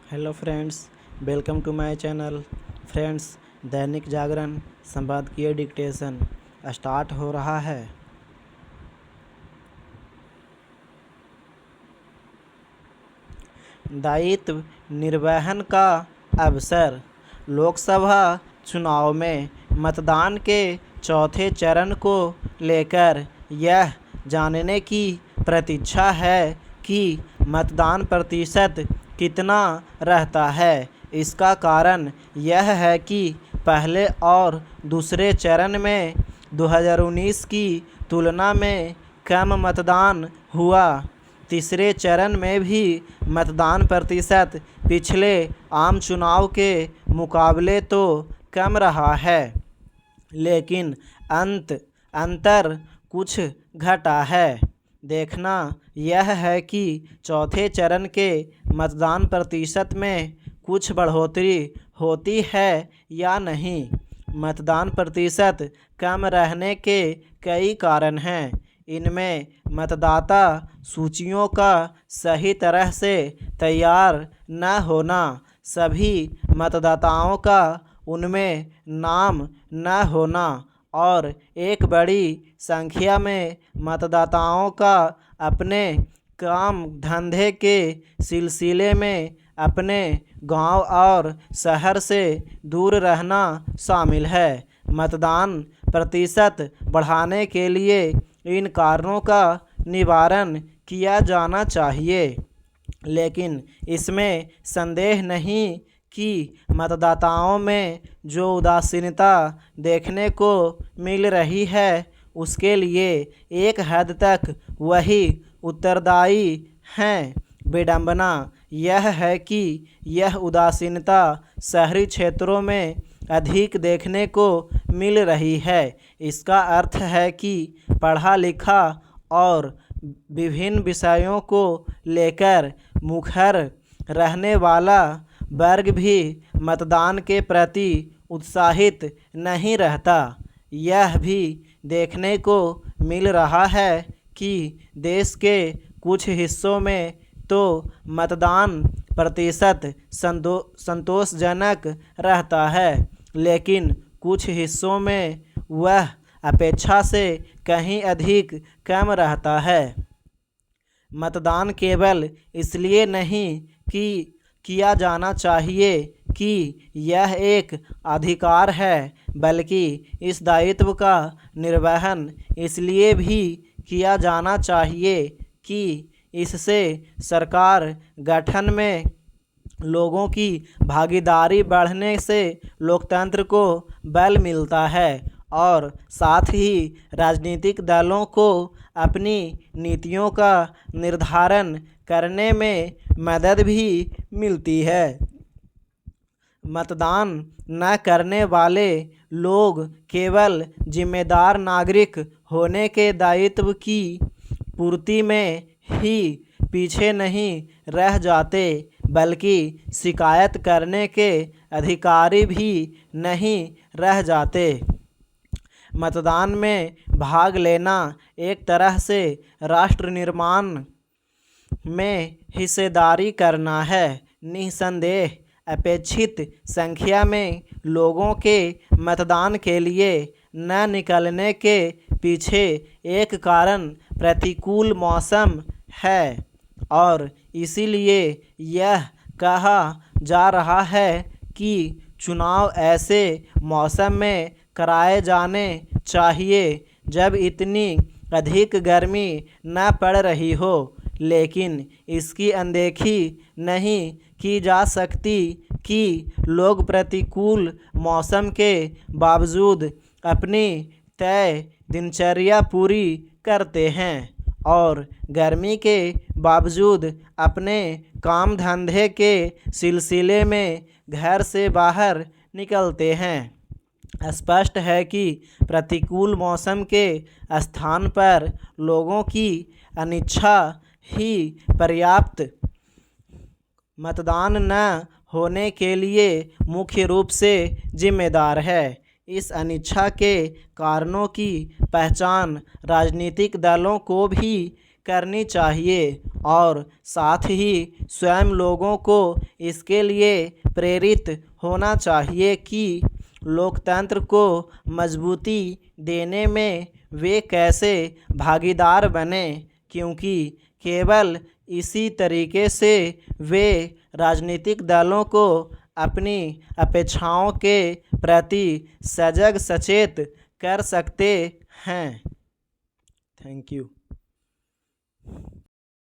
Hello friends, welcome to my channel. Friends, Dainik Jagran संपादकीय dictation start हो रहा है। दायित्व निर्वहन का अवसर। लोकसभा चुनाव में मतदान के चौथे चरण को लेकर यह जानने की प्रतीक्षा है कि मतदान प्रतिशत कितना रहता है। इसका कारण यह है कि पहले और दूसरे चरण में 2019 की तुलना में कम मतदान हुआ। तीसरे चरण में भी मतदान प्रतिशत पिछले आम चुनाव के मुकाबले तो कम रहा है, लेकिन अंतर कुछ घटा है। देखना यह है कि चौथे चरण के मतदान प्रतिशत में कुछ बढ़ोतरी होती है या नहीं। मतदान प्रतिशत कम रहने के कई कारण हैं। इनमें मतदाता सूचियों का सही तरह से तैयार न होना, सभी मतदाताओं का उनमें नाम न होना और एक बड़ी संख्या में मतदाताओं का अपने काम धंधे के सिलसिले में अपने गांव और शहर से दूर रहना शामिल है। मतदान प्रतिशत बढ़ाने के लिए इन कारणों का निवारण किया जाना चाहिए, लेकिन इसमें संदेह नहीं कि मतदाताओं में जो उदासीनता देखने को मिल रही है, उसके लिए एक हद तक वही उत्तरदायी हैं। विडंबना यह है कि यह उदासीनता शहरी क्षेत्रों में अधिक देखने को मिल रही है। इसका अर्थ है कि पढ़ा लिखा और विभिन्न विषयों को लेकर मुखर रहने वाला वर्ग भी मतदान के प्रति उत्साहित नहीं रहता। यह भी देखने को मिल रहा है कि देश के कुछ हिस्सों में तो मतदान प्रतिशत संतोषजनक रहता है, लेकिन कुछ हिस्सों में वह अपेक्षा से कहीं अधिक कम रहता है। मतदान केवल इसलिए नहीं कि किया जाना चाहिए कि यह एक अधिकार है, बल्कि इस दायित्व का निर्वहन इसलिए भी किया जाना चाहिए कि इससे सरकार गठन में लोगों की भागीदारी बढ़ने से लोकतंत्र को बल मिलता है और साथ ही राजनीतिक दलों को अपनी नीतियों का निर्धारण करने में मदद भी मिलती है। मतदान न करने वाले लोग केवल जिम्मेदार नागरिक होने के दायित्व की पूर्ति में ही पीछे नहीं रह जाते, बल्कि शिकायत करने के अधिकारी भी नहीं रह जाते। मतदान में भाग लेना एक तरह से राष्ट्र निर्माण में हिस्सेदारी करना है। निसंदेह अपेक्षित संख्या में लोगों के मतदान के लिए न निकलने के पीछे एक कारण प्रतिकूल मौसम है और इसीलिए यह कहा जा रहा है कि चुनाव ऐसे मौसम में कराए जाने चाहिए जब इतनी अधिक गर्मी न पड़ रही हो, लेकिन इसकी अनदेखी नहीं की जा सकती कि लोग प्रतिकूल मौसम के बावजूद अपनी तय दिनचर्या पूरी करते हैं और गर्मी के बावजूद अपने काम धंधे के सिलसिले में घर से बाहर निकलते हैं। स्पष्ट है कि प्रतिकूल मौसम के स्थान पर लोगों की अनिच्छा ही पर्याप्त मतदान न होने के लिए मुख्य रूप से जिम्मेदार है। इस अनिच्छा के कारणों की पहचान राजनीतिक दलों को भी करनी चाहिए और साथ ही स्वयं लोगों को इसके लिए प्रेरित होना चाहिए कि लोकतंत्र को मजबूती देने में वे कैसे भागीदार बने, क्योंकि केवल इसी तरीके से वे राजनीतिक दलों को अपनी अपेक्षाओं के प्रति सजग सचेत कर सकते हैं। Thank you.